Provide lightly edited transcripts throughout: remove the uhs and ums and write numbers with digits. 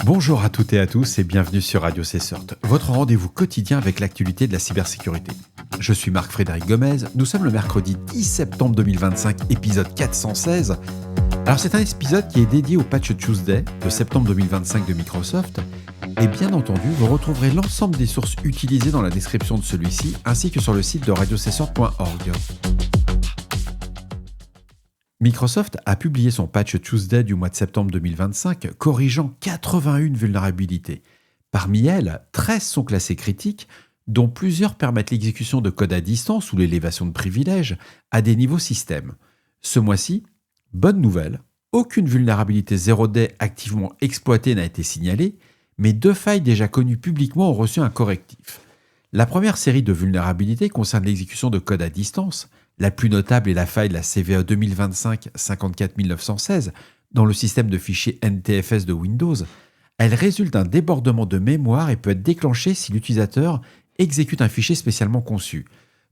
Bonjour à toutes et à tous et bienvenue sur Radio CSIRT, votre rendez-vous quotidien avec l'actualité de la cybersécurité. Je suis Marc-Frédéric Gomez, nous sommes le mercredi 10 septembre 2025, épisode 416. Alors c'est un épisode qui est dédié au Patch Tuesday de septembre 2025 de Microsoft. Et bien entendu, vous retrouverez l'ensemble des sources utilisées dans la description de celui-ci, ainsi que sur le site de radiocessor.org. Microsoft a publié son Patch Tuesday du mois de septembre 2025, corrigeant 81 vulnérabilités. Parmi elles, 13 sont classées critiques, dont plusieurs permettent l'exécution de code à distance ou l'élévation de privilèges à des niveaux système. Ce mois-ci, bonne nouvelle, aucune vulnérabilité 0-day activement exploitée n'a été signalée, mais 2 failles déjà connues publiquement ont reçu un correctif. La première série de vulnérabilités concerne l'exécution de code à distance. La plus notable est la faille de la CVE 2025-54916 dans le système de fichiers NTFS de Windows. Elle résulte d'un débordement de mémoire et peut être déclenchée si l'utilisateur exécute un fichier spécialement conçu.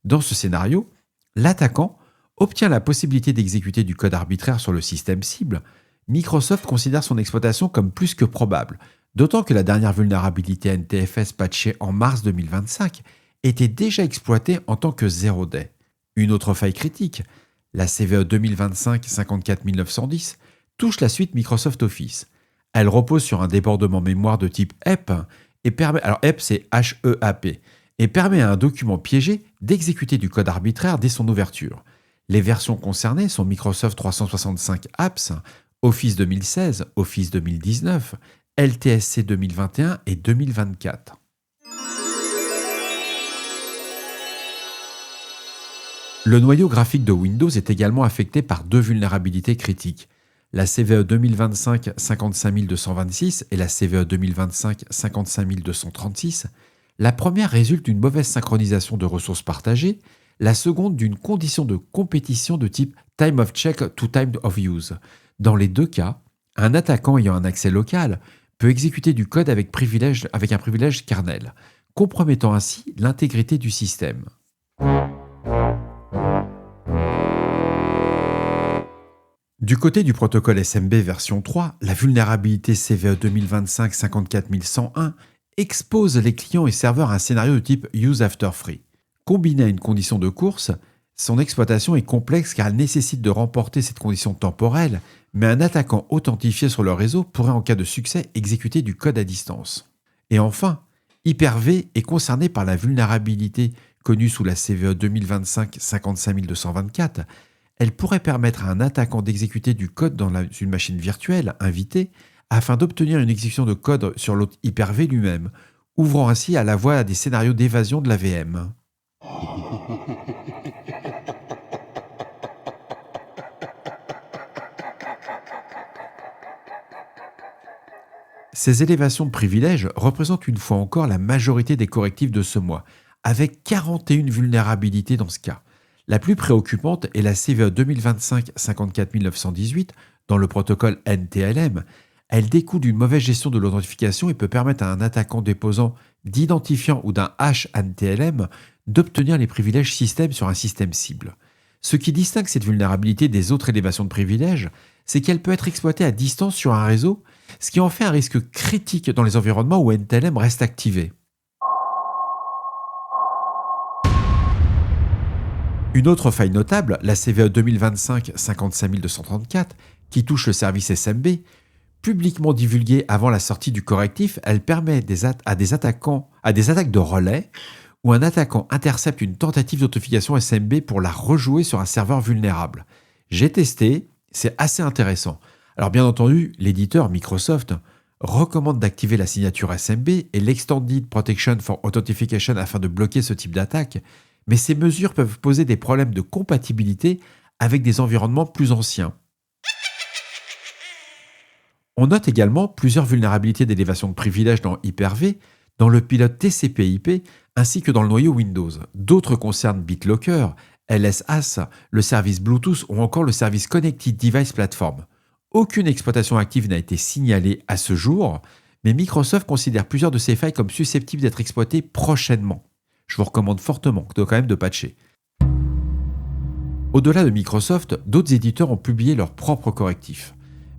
Dans ce scénario, l'attaquant obtient la possibilité d'exécuter du code arbitraire sur le système cible. Microsoft considère son exploitation comme plus que probable, d'autant que la dernière vulnérabilité NTFS patchée en mars 2025 était déjà exploitée en tant que 0-day. Une autre faille critique, la CVE 2025-54910, touche la suite Microsoft Office. Elle repose sur un débordement mémoire de type HEP, et permet, alors HEP c'est H-E-A-P, et permet à un document piégé d'exécuter du code arbitraire dès son ouverture. Les versions concernées sont Microsoft 365 Apps, Office 2016, Office 2019, LTSC 2021 et 2024. Le noyau graphique de Windows est également affecté par 2 vulnérabilités critiques, la CVE 2025-55226 et la CVE 2025-55236. La première résulte d'une mauvaise synchronisation de ressources partagées, la seconde d'une condition de compétition de type Time of Check to Time of Use. Dans les 2 cas, un attaquant ayant un accès local peut exécuter du code avec un privilège kernel, compromettant ainsi l'intégrité du système. Du côté du protocole SMB version 3, la vulnérabilité CVE 2025-54101 expose les clients et serveurs à un scénario de type Use After Free. Combiné à une condition de course, son exploitation est complexe car elle nécessite de remporter cette condition temporelle, mais un attaquant authentifié sur le réseau pourrait en cas de succès exécuter du code à distance. Et enfin, Hyper-V est concerné par la vulnérabilité connue sous la CVE 2025-55224. Elle pourrait permettre à un attaquant d'exécuter du code dans une machine virtuelle invitée afin d'obtenir une exécution de code sur l'hôte Hyper-V lui-même, ouvrant ainsi à la voie à des scénarios d'évasion de la VM. Ces élévations de privilèges représentent une fois encore la majorité des correctifs de ce mois, avec 41 vulnérabilités dans ce cas. La plus préoccupante est la CVE 2025-54918 dans le protocole NTLM. Elle découle d'une mauvaise gestion de l'authentification et peut permettre à un attaquant déposant d'identifiant ou d'un hash NTLM d'obtenir les privilèges système sur un système cible. Ce qui distingue cette vulnérabilité des autres élévations de privilèges, c'est qu'elle peut être exploitée à distance sur un réseau, ce qui en fait un risque critique dans les environnements où NTLM reste activé. Une autre faille notable, la CVE 2025-55234, qui touche le service SMB, publiquement divulguée avant la sortie du correctif, elle permet à des attaques de relais où un attaquant intercepte une tentative d'authentification SMB pour la rejouer sur un serveur vulnérable. J'ai testé, c'est assez intéressant. Alors bien entendu, l'éditeur Microsoft recommande d'activer la signature SMB et l'Extended Protection for Authentication afin de bloquer ce type d'attaque, mais ces mesures peuvent poser des problèmes de compatibilité avec des environnements plus anciens. On note également plusieurs vulnérabilités d'élévation de privilèges dans Hyper-V, dans le pilote TCP/IP ainsi que dans le noyau Windows. D'autres concernent BitLocker, LSAS, le service Bluetooth ou encore le service Connected Device Platform. Aucune exploitation active n'a été signalée à ce jour, mais Microsoft considère plusieurs de ces failles comme susceptibles d'être exploitées prochainement. Je vous recommande fortement quand même de patcher. Au-delà de Microsoft, d'autres éditeurs ont publié leurs propres correctifs.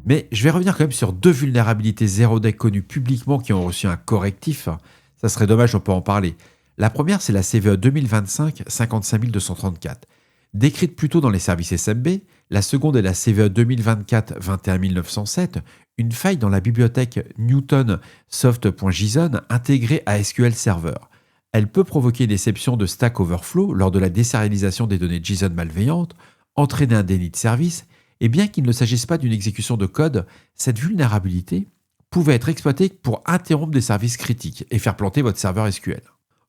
Mais je vais revenir quand même sur 2 vulnérabilités 0-day connues publiquement qui ont reçu un correctif. Ça serait dommage, on peut en parler. La première, c'est la CVE 2025 55234. Décrite plutôt dans les services SMB, la seconde est la CVE 2024 21907, une faille dans la bibliothèque Newton Soft.json intégrée à SQL Server. Elle peut provoquer une exception de Stack Overflow lors de la désérialisation des données JSON malveillantes, entraîner un déni de service, et bien qu'il ne s'agisse pas d'une exécution de code, cette vulnérabilité pouvait être exploitée pour interrompre des services critiques et faire planter votre serveur SQL.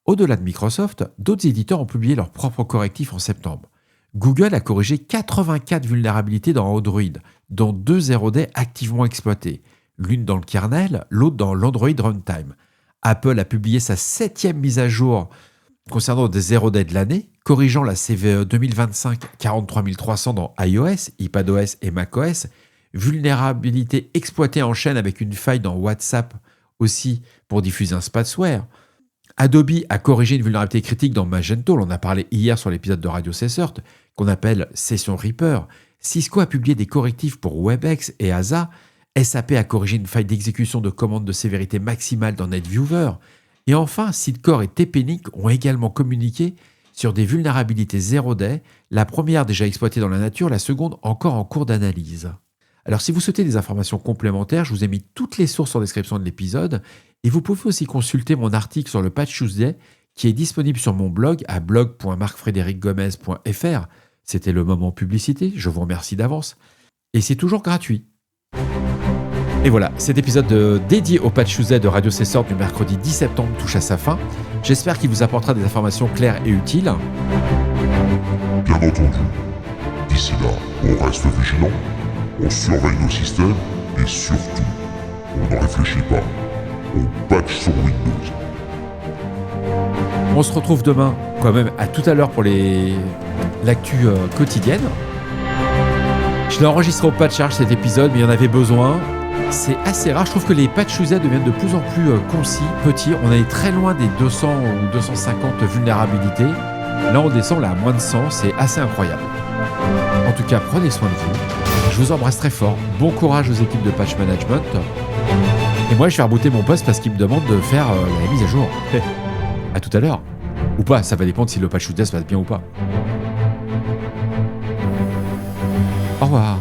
Au-delà de Microsoft, d'autres éditeurs ont publié leurs propres correctifs en septembre. Google a corrigé 84 vulnérabilités dans Android, dont 2 0-day activement exploitées, l'une dans le kernel, l'autre dans l'Android Runtime. Apple a publié sa 7e mise à jour concernant des 0-day de l'année, corrigeant la CVE 2025 43300 dans iOS, iPadOS et macOS, vulnérabilité exploitée en chaîne avec une faille dans WhatsApp aussi pour diffuser un spyware. Adobe a corrigé une vulnérabilité critique dans Magento, on en a parlé hier sur l'épisode de Radio Cessert, qu'on appelle Session Reaper. Cisco a publié des correctifs pour WebEx et ASA. SAP a corrigé une faille d'exécution de commandes de sévérité maximale dans NetViewer. Et enfin, Sitecore et TP-Link ont également communiqué sur des vulnérabilités 0-day, la première déjà exploitée dans la nature, la seconde encore en cours d'analyse. Alors si vous souhaitez des informations complémentaires, je vous ai mis toutes les sources en description de l'épisode et vous pouvez aussi consulter mon article sur le Patch Tuesday qui est disponible sur mon blog à blog.marcfrédéricgomez.fr. C'était le moment publicité, je vous remercie d'avance. Et c'est toujours gratuit. Et voilà, cet épisode dédié au Patch Tuesday de Radio Cessert du mercredi 10 septembre touche à sa fin. J'espère qu'il vous apportera des informations claires et utiles. Bien entendu. D'ici là, on reste vigilant, on surveille nos systèmes et surtout, on ne réfléchit pas. On patch sur Windows. On se retrouve demain, quand même, à tout à l'heure pour l'actu quotidienne. Je l'ai enregistré au pas de charge cet épisode, mais il y en avait besoin. C'est assez rare, je trouve que les patch Tuesday deviennent de plus en plus concis, petits. On est très loin des 200 ou 250 vulnérabilités. Là, on descend à moins de 100, c'est assez incroyable. En tout cas, prenez soin de vous. Je vous embrasse très fort. Bon courage aux équipes de patch management. Et moi, je vais rebooter mon poste parce qu'il me demande de faire la mise à jour. À tout à l'heure. Ou pas, ça va dépendre si le patch Tuesday se passe bien ou pas. Au revoir.